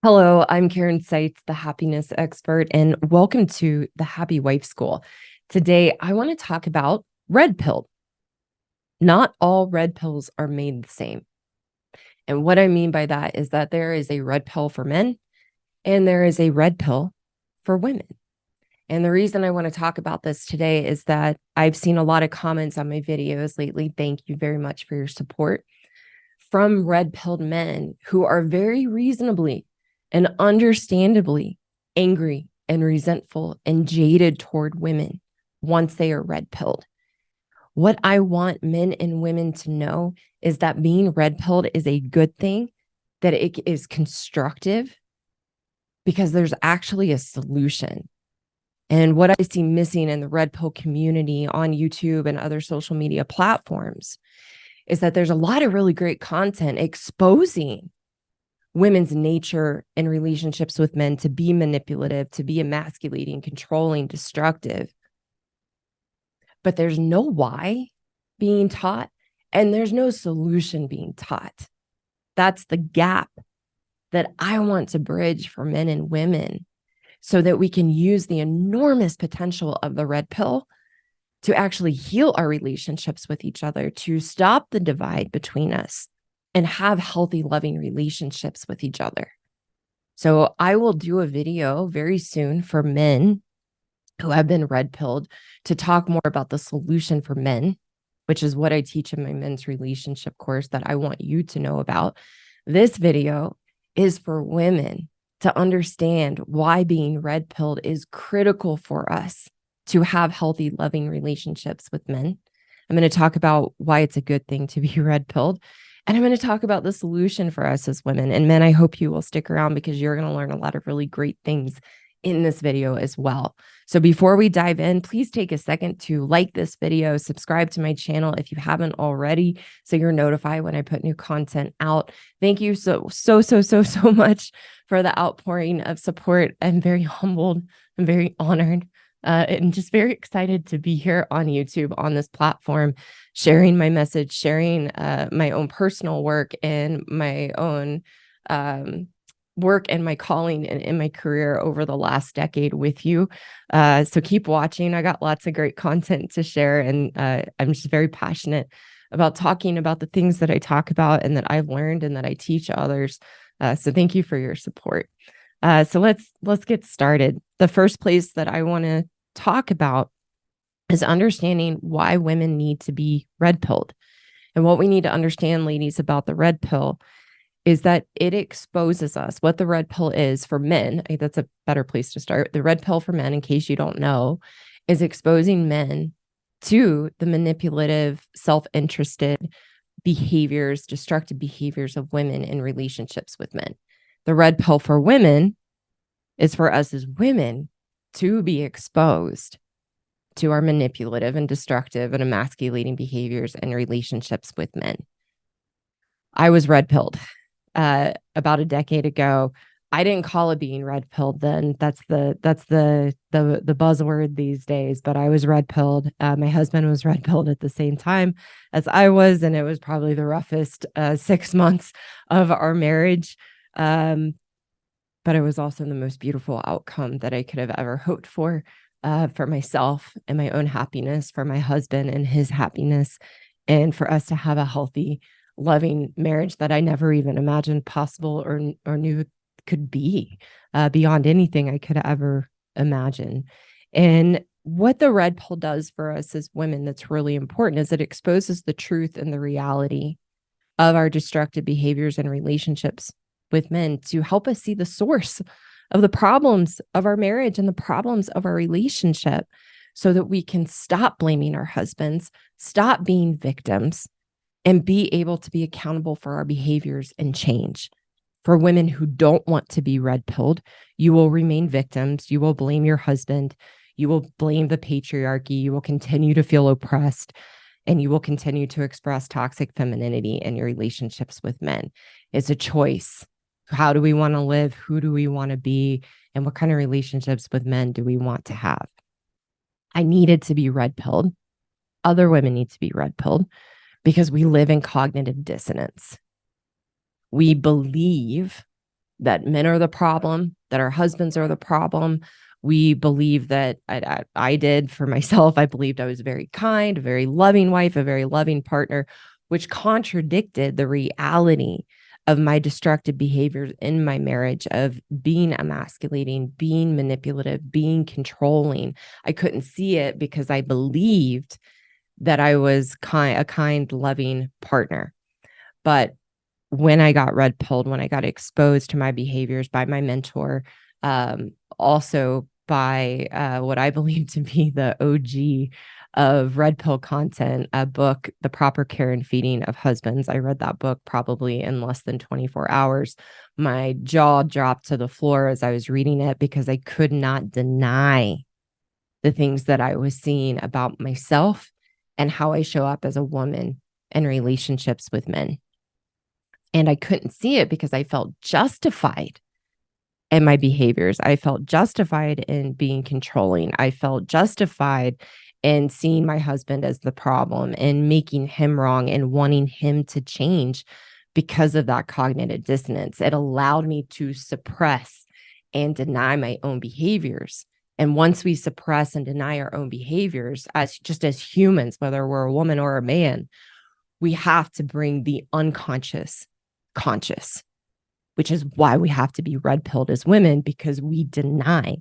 Hello, I'm Karen Seitz, the happiness expert, and welcome to the Happy Wife School. Today, I want to talk about red pill. Not all red pills are made the same. And what I mean by that is that there is a red pill for men and there is a red pill for women. And the reason I want to talk about this today is that I've seen a lot of comments on my videos lately. Thank you very much for your support from red pilled men who are very reasonably and understandably angry and resentful and jaded toward women once they are red pilled. What I want men and women to know is that being red pilled is a good thing, that it is constructive because there's actually a solution. And what I see missing in the red pill community on YouTube and other social media platforms is that there's a lot of really great content exposing women's nature and relationships with men to be manipulative, to be emasculating, controlling, destructive. But there's no why being taught, and there's no solution being taught. That's the gap that I want to bridge for men and women so that we can use the enormous potential of the red pill to actually heal our relationships with each other, to stop the divide between us and have healthy, loving relationships with each other. So I will do a video very soon for men who have been red pilled to talk more about the solution for men, which is what I teach in my men's relationship course that I want you to know about. This video is for women to understand why being red pilled is critical for us to have healthy, loving relationships with men. I'm going to talk about why it's a good thing to be red pilled. And I'm going to talk about the solution for us as women. And men, I hope you will stick around because you're going to learn a lot of really great things in this video as well. So before we dive in, please take a second to like this video, subscribe to my channel if you haven't already, so you're notified when I put new content out. Thank you so much for the outpouring of support. I'm very humbled. I'm very honored. And just very excited to be here on YouTube on this platform, sharing my message, sharing my own personal work and my own work and my calling and in my career over the last decade with you. So keep watching. I got lots of great content to share, and I'm just very passionate about talking about the things that I talk about and that I've learned and that I teach others. So thank you for your support. So let's get started. The first place that I want to talk about is understanding why women need to be red pilled. And what we need to understand, ladies, about the red pill is that it exposes us. What the red pill is for men, I think that's a better place to start. The red pill for men, in case you don't know, is exposing men to the manipulative, self-interested behaviors, destructive behaviors of women in relationships with men. The red pill for women is for us as women to be exposed to our manipulative and destructive and emasculating behaviors and relationships with men. I was red pilled about a decade ago. I didn't call it being red pilled then. That's the buzzword these days. But I was red pilled. My husband was red pilled at the same time as I was, and it was probably the roughest 6 months of our marriage. But it was also the most beautiful outcome that I could have ever hoped for myself and my own happiness, for my husband and his happiness, and for us to have a healthy, loving marriage that I never even imagined possible or knew could be beyond anything I could ever imagine. And what the red pill does for us as women that's really important is it exposes the truth and the reality of our destructive behaviors and relationships with men to help us see the source of the problems of our marriage and the problems of our relationship so that we can stop blaming our husbands, stop being victims, and be able to be accountable for our behaviors and change. For women who don't want to be red pilled, you will remain victims. You will blame your husband. You will blame the patriarchy. You will continue to feel oppressed, and you will continue to express toxic femininity in your relationships with men. It's a choice. How do we want to live? Who do we want to be? And what kind of relationships with men do we want to have? I needed to be red pilled. Other women need to be red pilled because we live in cognitive dissonance. We believe that men are the problem, that our husbands are the problem. We believe that I did for myself. I believed I was very kind, a very loving wife, a very loving partner, which contradicted the reality of my destructive behaviors in my marriage of being emasculating, being manipulative, being controlling. I couldn't see it because I believed that I was a kind, loving partner. But when I got red pilled, when I got exposed to my behaviors by my mentor, also by what I believe to be the OG of red pill content, a book, The Proper Care and Feeding of Husbands. I read that book probably in less than 24 hours. My jaw dropped to the floor as I was reading it because I could not deny the things that I was seeing about myself and how I show up as a woman in relationships with men. And I couldn't see it because I felt justified in my behaviors. I felt justified in being controlling. I felt justified in seeing my husband as the problem and making him wrong and wanting him to change because of that cognitive dissonance. It allowed me to suppress and deny my own behaviors. And once we suppress and deny our own behaviors as humans, whether we're a woman or a man, we have to bring the unconscious conscious, which is why we have to be red pilled as women, because we deny,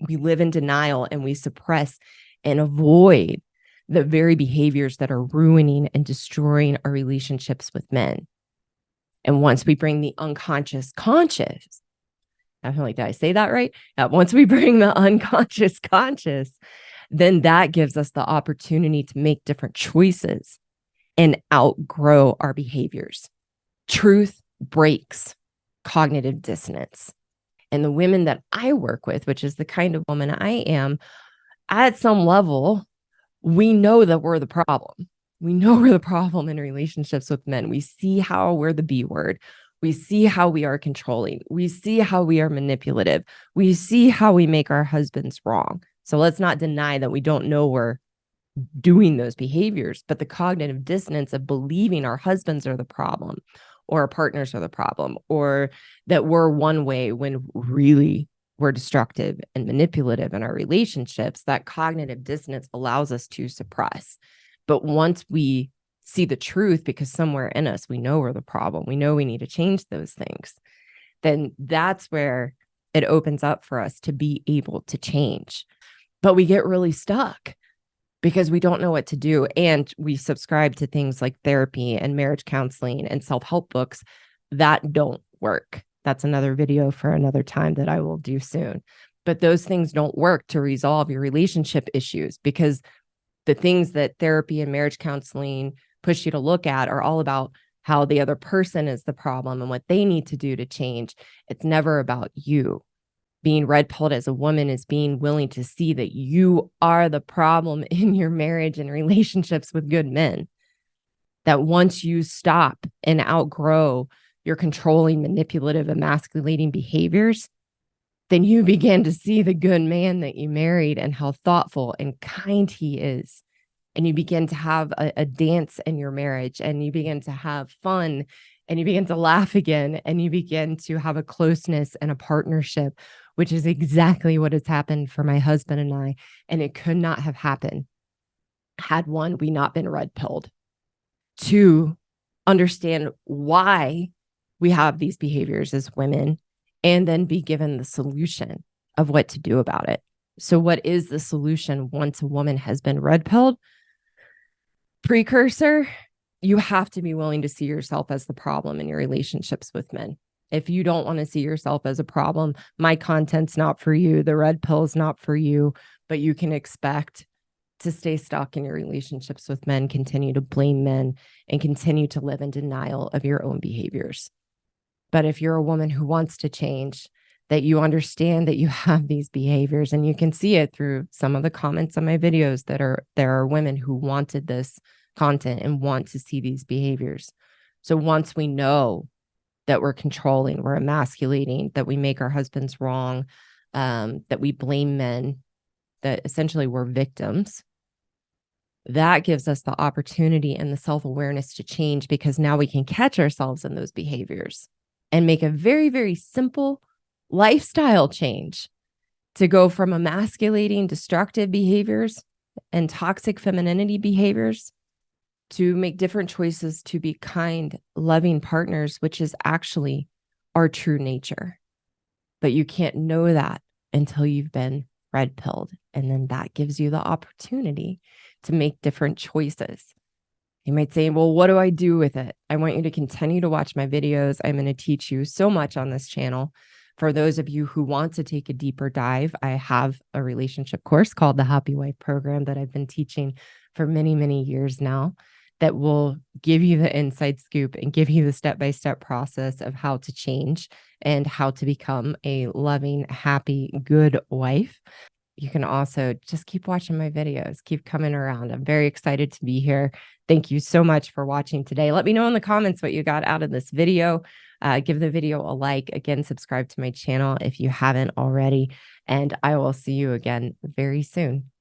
we live in denial, and we suppress and avoid the very behaviors that are ruining and destroying our relationships with men. And once we bring the unconscious conscious, I feel like, did I say that right? Once we bring the unconscious conscious, then that gives us the opportunity to make different choices and outgrow our behaviors. Truth breaks cognitive dissonance. And the women that I work with, which is the kind of woman I am, at some level, we know that we're the problem. We know we're the problem in relationships with men. We see how we're the B word. We see how we are controlling. We see how we are manipulative. We see how we make our husbands wrong. So let's not deny that we don't know we're doing those behaviors, but the cognitive dissonance of believing our husbands are the problem or our partners are the problem, or that we're one way when really we're destructive and manipulative in our relationships, that cognitive dissonance allows us to suppress. But once we see the truth, because somewhere in us, we know we're the problem, we know we need to change those things, then that's where it opens up for us to be able to change. But we get really stuck because we don't know what to do. And we subscribe to things like therapy and marriage counseling and self-help books that don't work. That's another video for another time that I will do soon. But those things don't work to resolve your relationship issues, because the things that therapy and marriage counseling push you to look at are all about how the other person is the problem and what they need to do to change. It's never about you. Being red pilled as a woman is being willing to see that you are the problem in your marriage and relationships with good men. That once you stop and outgrow your controlling, manipulative, emasculating behaviors, then you begin to see the good man that you married and how thoughtful and kind he is. And you begin to have a dance in your marriage, and you begin to have fun, and you begin to laugh again, and you begin to have a closeness and a partnership, which is exactly what has happened for my husband and I. And it could not have happened had, one, we not been red pilled, two, understand why we have these behaviors as women, and then be given the solution of what to do about it. So what is the solution once a woman has been red pilled? Precursor, you have to be willing to see yourself as the problem in your relationships with men. If you don't want to see yourself as a problem, my content's not for you. The red pill is not for you, but you can expect to stay stuck in your relationships with men, continue to blame men, and continue to live in denial of your own behaviors. But if you're a woman who wants to change, that you understand that you have these behaviors, and you can see it through some of the comments on my videos that there are women who wanted this content and want to see these behaviors. So once we know that we're controlling, we're emasculating, that we make our husbands wrong, that we blame men, that essentially we're victims, that gives us the opportunity and the self-awareness to change, because now we can catch ourselves in those behaviors. and make a very, very simple lifestyle change to go from emasculating, destructive behaviors and toxic femininity behaviors to make different choices to be kind, loving partners, which is actually our true nature. But you can't know that until you've been red pilled. And then that gives you the opportunity to make different choices. You might say, well, what do I do with it? I want you to continue to watch my videos. I'm going to teach you so much on this channel. For those of you who want to take a deeper dive, I have a relationship course called the Happy Wife Program that I've been teaching for many, many years now, that will give you the inside scoop and give you the step-by-step process of how to change and how to become a loving, happy, good wife. You can also just keep watching my videos, keep coming around. I'm very excited to be here. Thank you so much for watching today. Let me know in the comments what you got out of this video. Give the video a like. Again, subscribe to my channel if you haven't already. And I will see you again very soon.